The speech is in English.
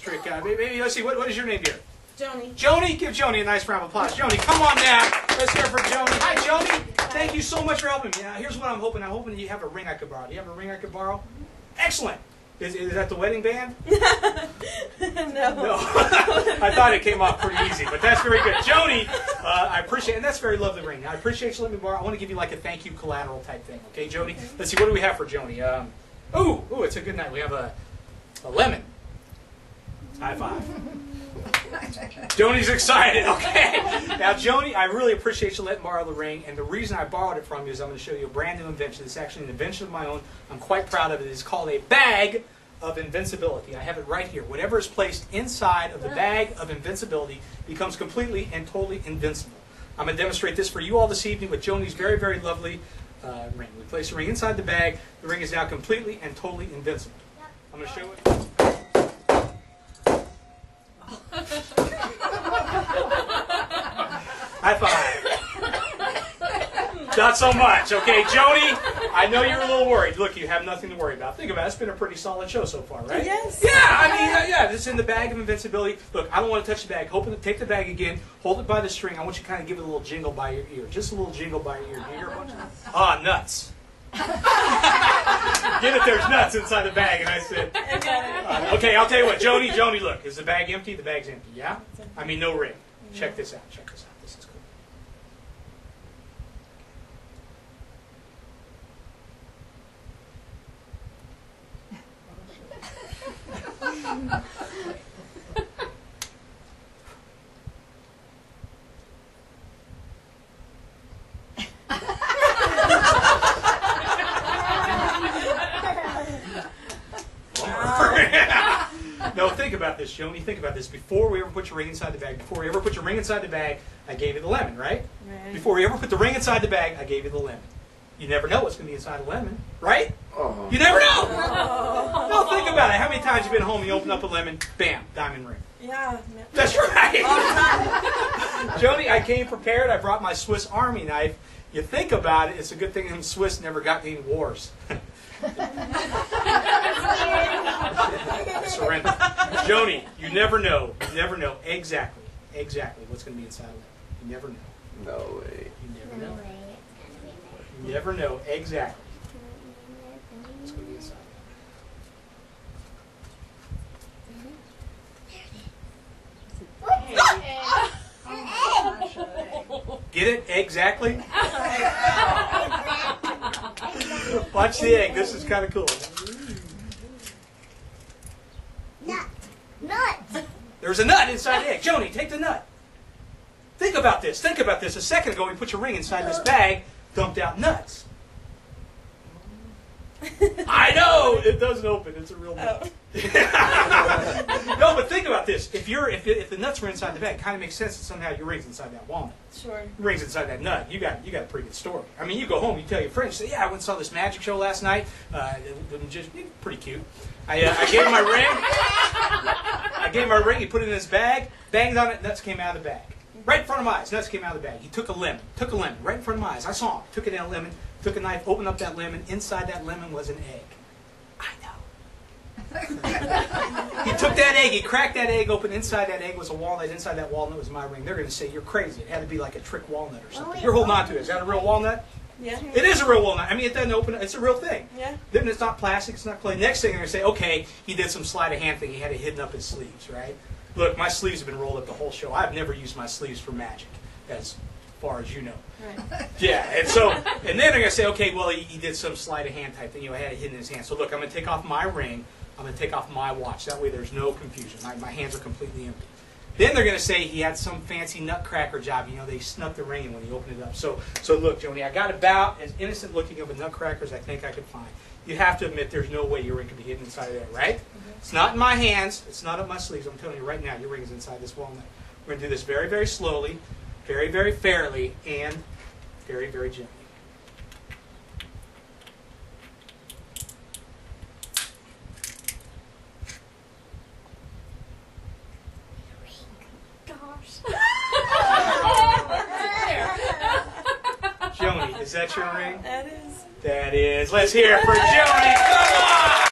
trick. Maybe let's see. What is your name, dear? Joni. Joni, give Joni a nice round of applause. Joni, come on now. Let's hear it for Joni. Hi, Joni. Thank you so much for helping me. Now, here's what I'm hoping. I'm hoping you have a ring I could borrow. Do you have a ring I could borrow? Excellent. Is that the wedding band? No. I thought it came off pretty easy, but that's very good. Joni, I appreciate it, and that's a very lovely ring. I appreciate you letting me borrow. I want to give you like a thank you collateral type thing. Okay, Joni? Let's see, what do we have for Joni? Ooh, it's a good night. We have a lemon. High five. Joni's excited, okay? Now, Joni, I really appreciate you letting me borrow the ring, and the reason I borrowed it from you is I'm going to show you a brand new invention. It's actually an invention of my own. I'm quite proud of it. It's called a bag of invincibility. I have it right here. Whatever is placed inside of the bag of invincibility becomes completely and totally invincible. I'm going to demonstrate this for you all this evening with Joni's very, very lovely ring. We place the ring inside the bag. The ring is now completely and totally invincible. I'm going to show it. High five. Not so much. Okay, Joni, I know you're a little worried. Look, you have nothing to worry about. Think about it. It's been a pretty solid show so far, right? Yes. Yeah, I mean, yeah, this is in the bag of invincibility. Look, I don't want to touch the bag. Take the bag again. Hold it by the string. I want you to kind of give it a little jingle by your ear. Just a little jingle by your ear. Do you hear a bunch of ah, nuts. Get it, there's nuts inside the bag. And I said, okay, I'll tell you what. Joni, look. Is the bag empty? The bag's empty, yeah? I mean, no ring. Check this out. Check this out. This is cool. No, think about this, Joni. Think about this. Before we ever put your ring inside the bag, I gave you the lemon, right? Before we ever put the ring inside the bag, I gave you the lemon. You never know what's going to be inside a lemon, right? You never know. No, think about it. How many times have you been home and you open up a lemon, bam, diamond ring? Yeah. That's right. Joni, I came prepared. I brought my Swiss Army knife. You think about it, it's a good thing them Swiss never got any wars. Surrender. Joni, you never know exactly what's going to be inside of it. You never know. No way. You never know. You never know exactly what's going to be inside of it. Get it? Exactly? Watch the egg. This is kind of cool. Nut. There's a nut inside the egg. Joni, take the nut. Think about this. Think about this. A second ago, we put your ring inside this bag, dumped out nuts. I know! It doesn't open. It's a real nut. No, but think about this. If the nuts were inside the bag, it kind of makes sense that somehow your ring's inside that walnut. Sure. Your ring's inside that nut. You got a pretty good story. I mean, you go home, you tell your friends, you say, yeah, I went and saw this magic show last night. Pretty cute. I gave him my ring. I gave him my ring. He put it in his bag. Banged on it. Nuts came out of the bag. Right in front of my eyes. Nuts came out of the bag. He took a lemon. Right in front of my eyes. I saw him. Took it down a lemon. Took a knife. Opened up that lemon. Inside that lemon was an egg. I know. He took that egg. He cracked that egg open. Inside that egg was a walnut. Inside that walnut was my ring. They're going to say you're crazy. It had to be like a trick walnut or something. You're holding on to it. Is that a real walnut? Yeah. It is a real walnut. I mean, it doesn't open. It's a real thing. Yeah. Then it's not plastic. It's not clay. Next thing they're going to say, okay, he did some sleight of hand thing. He had it hidden up his sleeves, right? Look, my sleeves have been rolled up the whole show. I've never used my sleeves for magic, as far as you know. Right. Yeah, and then they're going to say, okay, well, he did some sleight of hand type thing. He had it hidden in his hand. So look, I'm going to take off my ring. I'm going to take off my watch. That way there's no confusion. My hands are completely empty. Then they're going to say he had some fancy nutcracker job. You know, they snuck the ring in when he opened it up. So look, Joni, I got about as innocent looking of a nutcracker as I think I could find. You have to admit there's no way your ring could be hidden inside of there, right? It's not in my hands. It's not up my sleeves. I'm telling you right now, your ring is inside this walnut. We're going to do this very, very slowly, very, very fairly, and very, very gently. Joni, is that your ring? That is. That is. Let's hear it for Joni. Come on!